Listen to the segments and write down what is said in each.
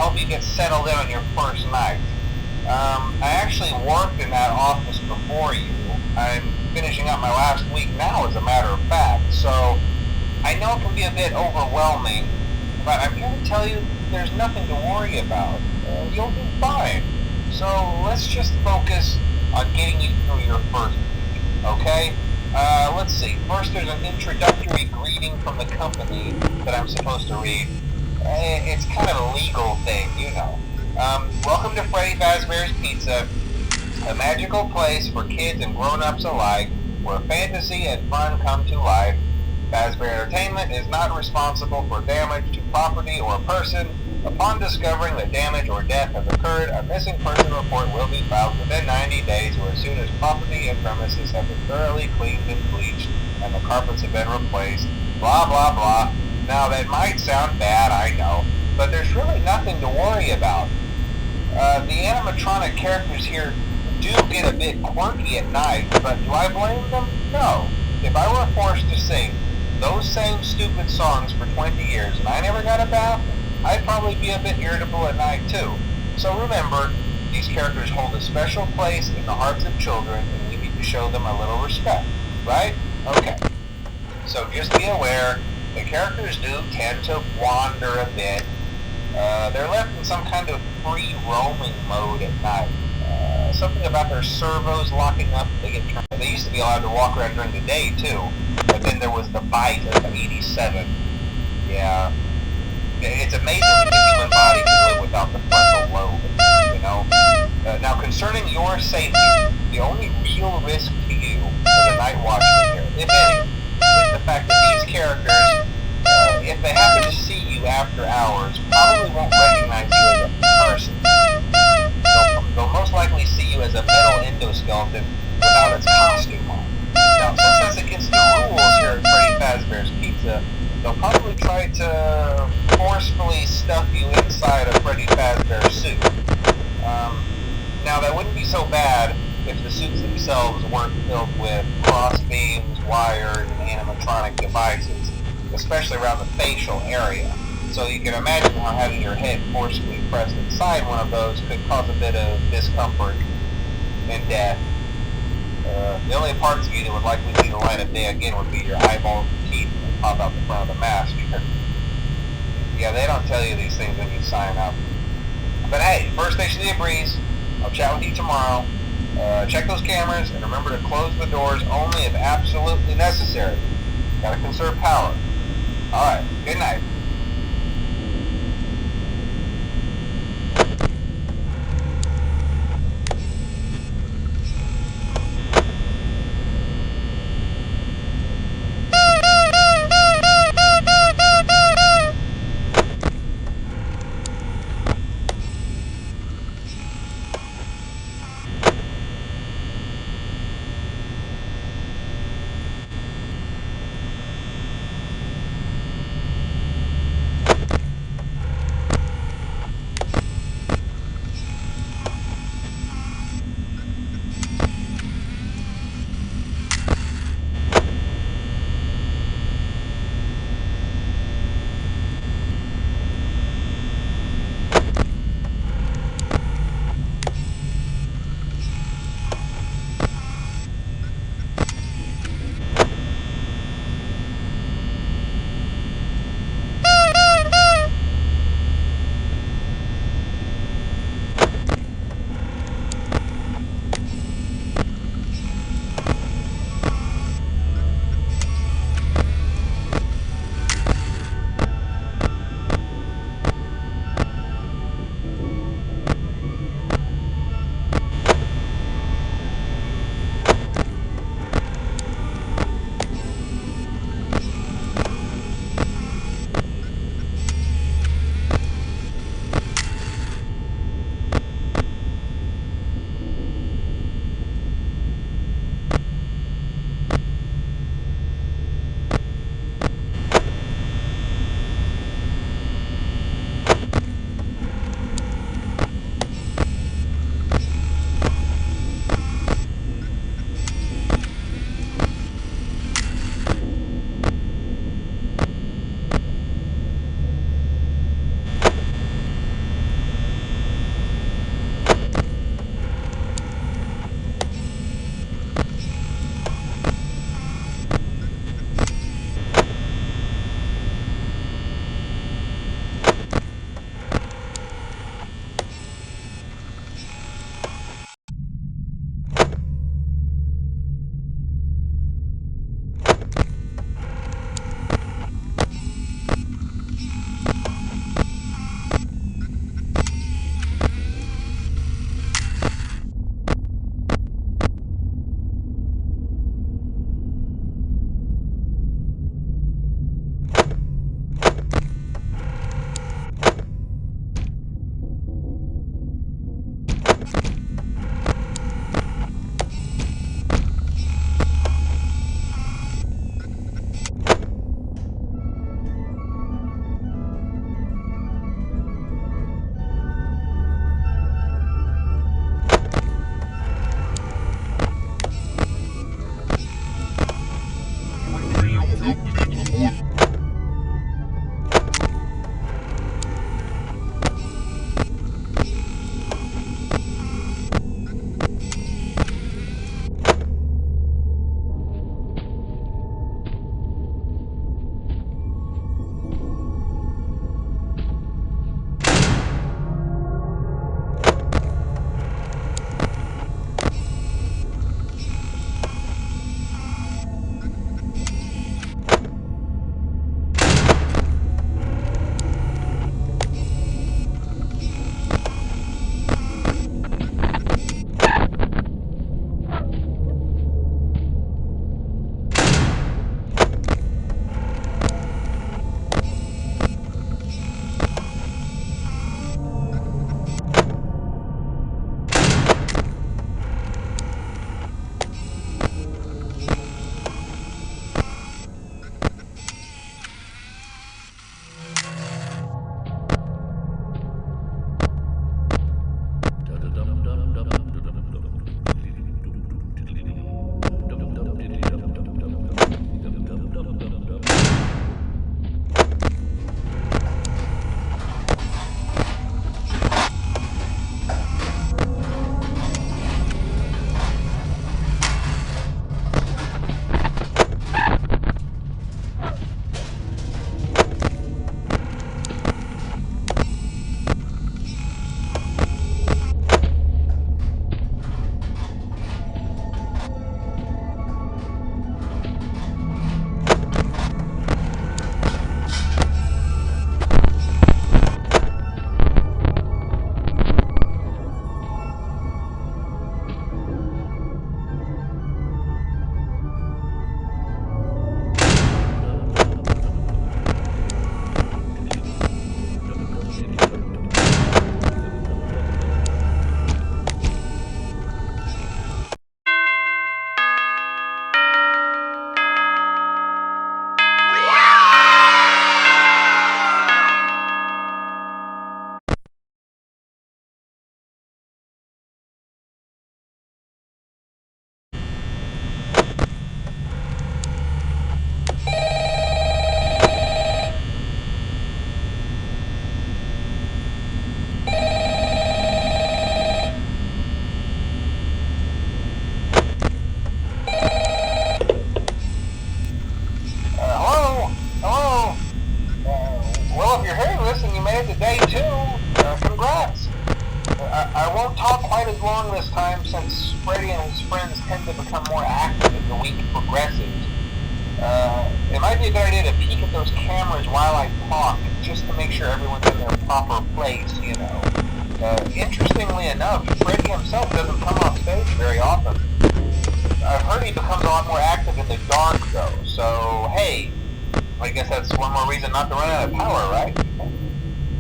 help you get settled in on your first night. I actually worked in that office before you. I'm finishing up my last week now, as a matter of fact, so I know it can be a bit overwhelming, but I'm here to tell you there's nothing to worry about. You'll do fine. So let's just focus on getting you through your first week, okay? Let's see. First, there's an introductory greeting from the company that I'm supposed to read. It's kind of a legal thing, you know. Welcome to Freddy Fazbear's Pizza, a magical place for kids and grown-ups alike, where fantasy and fun come to life. Fazbear Entertainment is not responsible for damage to property or person. Upon discovering that damage or death has occurred, a missing person report will be filed within 90 days or as soon as property and premises have been thoroughly cleaned and bleached and the carpets have been replaced. Blah, blah, blah. Now, that might sound bad, I know, but there's really nothing to worry about. The animatronic characters here do get a bit quirky at night, but do I blame them? No. If I were forced to sing those same stupid songs for 20 years and I never got a bath, I'd probably be a bit irritable at night too. So remember, these characters hold a special place in the hearts of children and we need to show them a little respect, right? Okay. So just be aware, the characters do tend to wander a bit. They're left in some kind of free roaming mode at night. Something about their servos locking up, they used to be allowed to walk around during the day too, but then there was the bite of 87. Yeah. It's amazing that the human body can live without the frontal lobe, you know? Now, concerning your safety, the only real risk to you as a night watchman here, if any, is the fact that these characters, if they happen to see you after hours, probably won't recognize you as a person. They'll most likely see you as a metal endoskeleton without its costume on. Now, since that's against the rules here at Freddy Fazbear's Pizza, they'll probably try to forcefully stuff you inside a Freddy Fazbear suit. Now, that wouldn't be so bad if the suits themselves weren't filled with cross beams, wires, and animatronic devices, especially around the facial area. So you can imagine how having your head forcefully pressed inside one of those could cause a bit of discomfort and death. The only parts of you that would likely see the light of day again would be your eyeballs and teeth that pop out the front of the mask. Yeah, they don't tell you these things when you sign up. But hey, first station of the breeze. I'll chat with you tomorrow. Check those cameras and remember to close the doors only if absolutely necessary. Gotta conserve power. Alright, good night. made it to day 2. Congrats. I won't talk quite as long this time since Freddy and his friends tend to become more active as the week progresses. It might be a good idea to peek at those cameras while I talk, just to make sure everyone's in their proper place, you know. Interestingly enough, Freddy himself doesn't come off stage very often. I've heard he becomes a lot more active in the dark, though, so hey, I guess that's one more reason not to run out of power, right?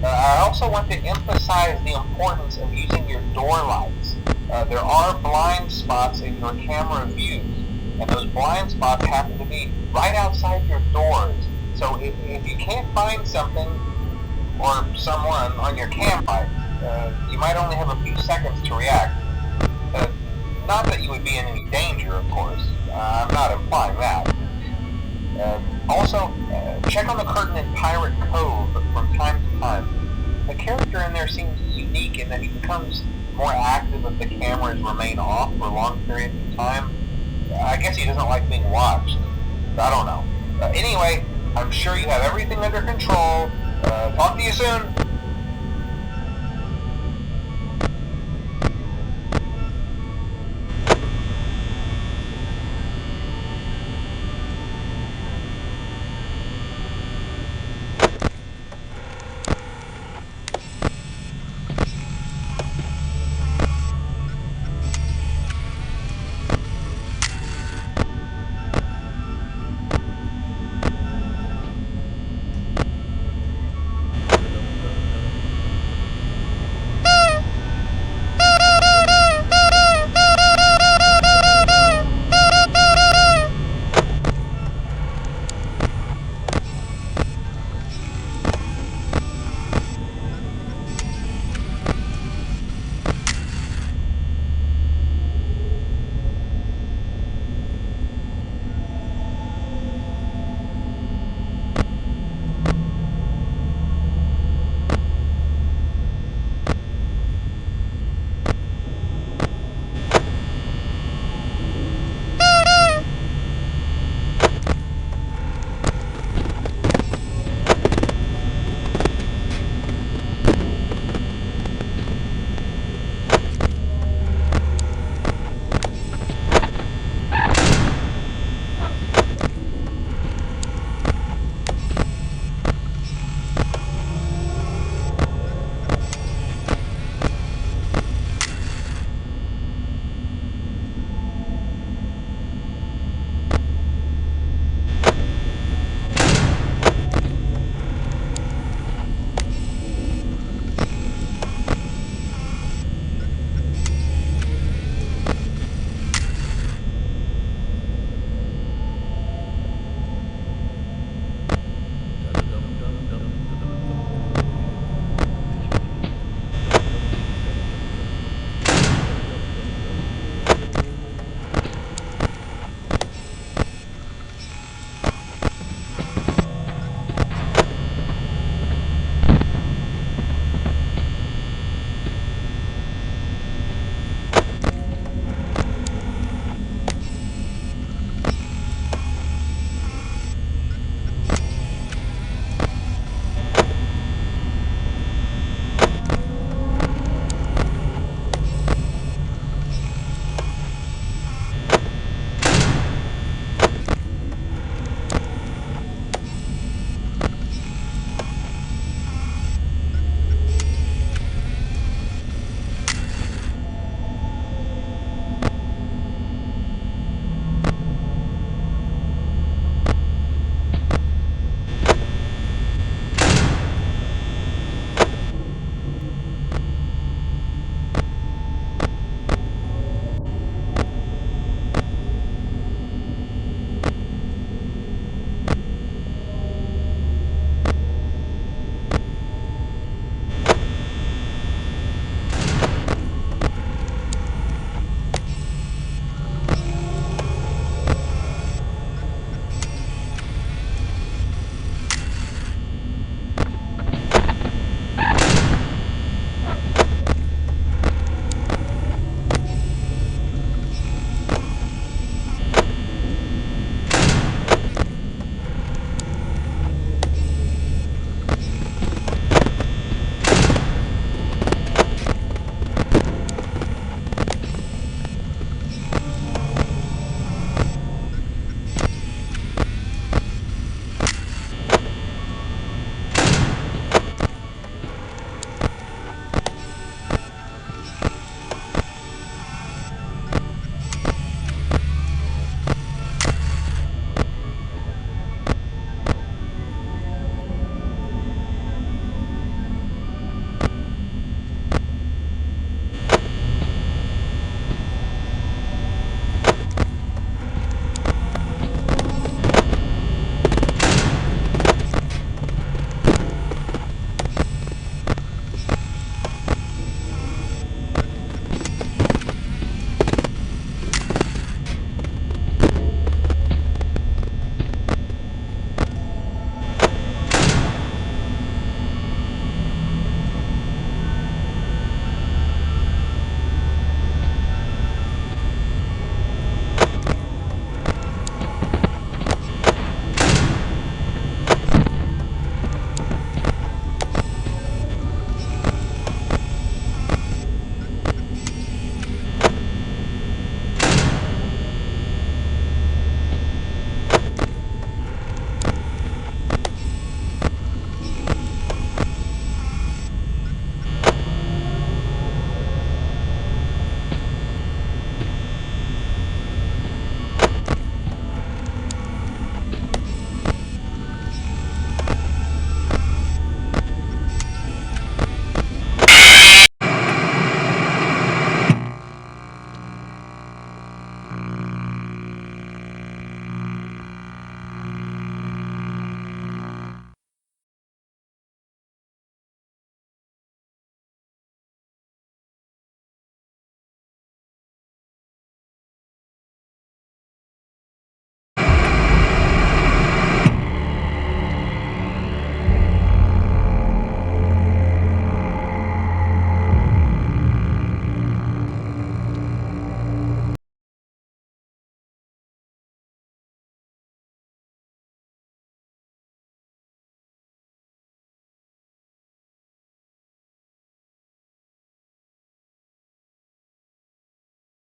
I also want to emphasize the importance of using your door lights. There are blind spots in your camera views, and those blind spots happen to be right outside your doors. So if you can't find something or someone on your camera, you might only have a few seconds to react. Not that you would be in any danger, of course. I'm not implying that. Also, check on the curtain in Pirate Cove from time to time. The character in there seems unique in that he becomes more active if the cameras remain off for long periods of time. I guess he doesn't like being watched. I don't know. Anyway, I'm sure you have everything under control. Talk to you soon.